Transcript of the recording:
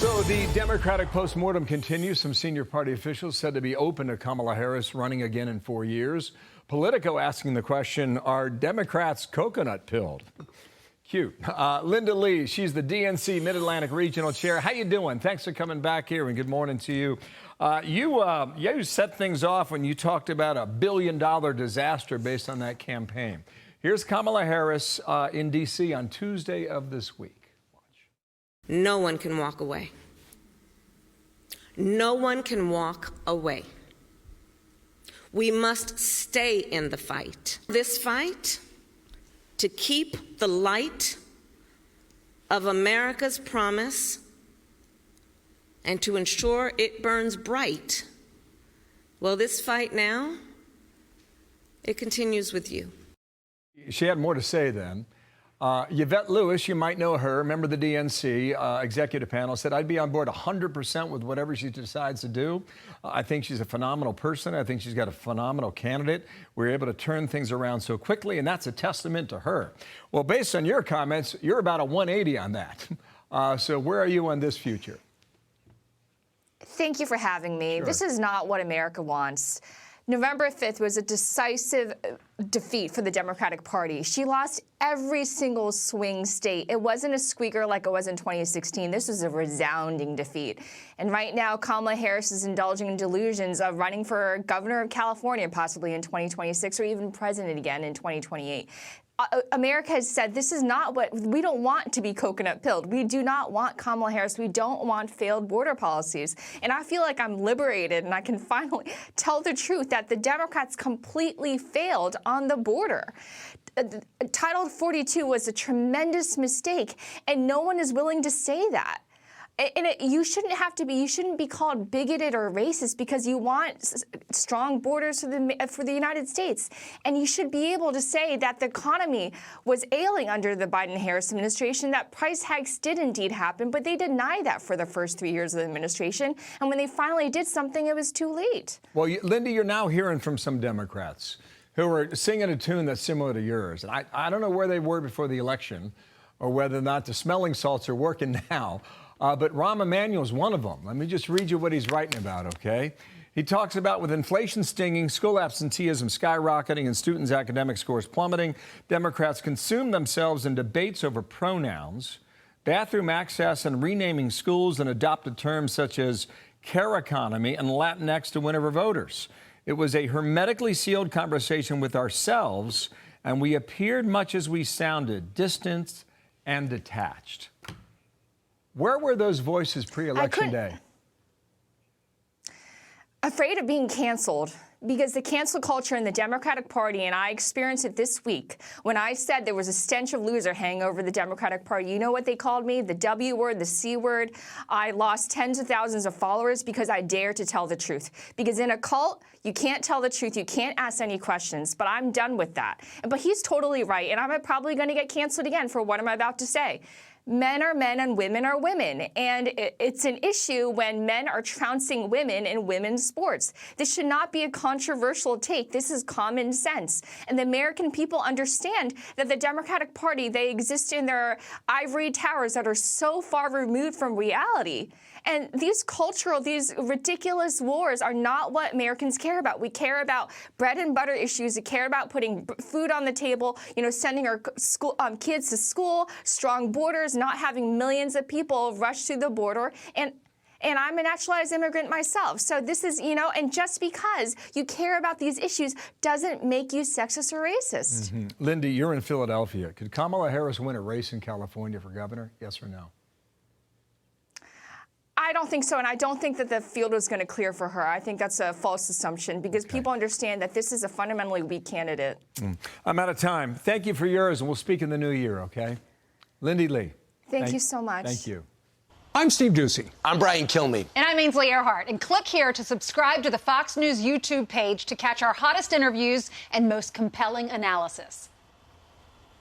So the Democratic postmortem continues. Some senior party officials said to be open to Kamala Harris running again in 4 years. Politico asking the question, are Democrats coconut pilled? Cute. Lindy Li, she's the DNC Mid-Atlantic Regional Chair. How you doing? Thanks for coming back here, and good morning to you. You set things off when you talked about a $1 billion disaster based on that campaign. Here's Kamala Harris in D.C. on Tuesday of this week. No one can walk away. No one can walk away. We must stay in the fight. This fight to keep the light of America's promise and to ensure it burns bright. Well, this fight now, it continues with you. She had more to say then. Yvette Lewis, you might know her, member of the DNC executive panel, said, I'd be on board 100% with whatever she decides to do. I think she's a phenomenal person. I think she's got a phenomenal candidate. We're able to turn things around so quickly, and that's a testament to her. Well, based on your comments, you're about a 180 on that. So where are you on this future? Thank you for having me. Sure. This is not what America wants. November 5th was a decisive defeat for the Democratic Party. She lost every single swing state. It wasn't a squeaker like it was in 2016. This was a resounding defeat. And right now, Kamala Harris is indulging in delusions of running for governor of California possibly in 2026 or even president again in 2028. America has said this is not what we don't want to be coconut pilled. We do not want Kamala Harris. We don't want failed border policies. And I feel like I'm liberated and I can finally tell the truth that the Democrats completely failed on the border. Title 42 was a tremendous mistake, and no one is willing to say that. And you shouldn't be called bigoted or racist because you want strong borders for the United States. And you should be able to say that the economy was ailing under the Biden-Harris administration, that price hikes did indeed happen, but they denied that for the first 3 years of the administration. And when they finally did something, it was too late. Well, Lindy, you're now hearing from some Democrats who are singing a tune that's similar to yours. And I don't know where they were before the election or whether or not the smelling salts are working now. But Rahm Emanuel's one of them. Let me just read you what he's writing about, okay? He talks about with inflation stinging, school absenteeism skyrocketing, and students' academic scores plummeting, Democrats consume themselves in debates over pronouns, bathroom access, and renaming schools and adopted terms such as care economy and Latinx to win over voters. It was a hermetically sealed conversation with ourselves, and we appeared much as we sounded, distant and detached. Where were those voices pre-election day? Afraid of being canceled, because the cancel culture in the Democratic Party, and I experienced it this week, when I said there was a stench of loser hanging over the Democratic Party. You know what they called me? The W word, the C word. I lost tens of thousands of followers because I dared to tell the truth. Because in a cult, you can't tell the truth. You can't ask any questions. But I'm done with that. But he's totally right, and I'm probably going to get canceled again for what I'm about to say. Men are men and women are women. And it's an issue when men are trouncing women in women's sports. This should not be a controversial take. This is common sense. And the American people understand that the Democratic Party, they exist in their ivory towers that are so far removed from reality. And these ridiculous wars are not what Americans care about. We care about bread and butter issues. We care about putting food on the table, sending our kids to school, strong borders, not having millions of people rush through the border. And I'm a naturalized immigrant myself. So this is, and just because you care about these issues doesn't make you sexist or racist. Mm-hmm. Lindy, you're in Philadelphia. Could Kamala Harris win a race in California for governor? Yes or no? I don't think so, and I don't think that the field was going to clear for her. I think that's a false assumption because people understand that this is a fundamentally weak candidate. I'm out of time. Thank you for yours, and we'll speak in the new year, okay? Lindy Li. Thank you so much. Thank you. I'm Steve Ducey. I'm Brian Kilmeade. And I'm Ainsley Earhart. And click here to subscribe to the Fox News YouTube page to catch our hottest interviews and most compelling analysis.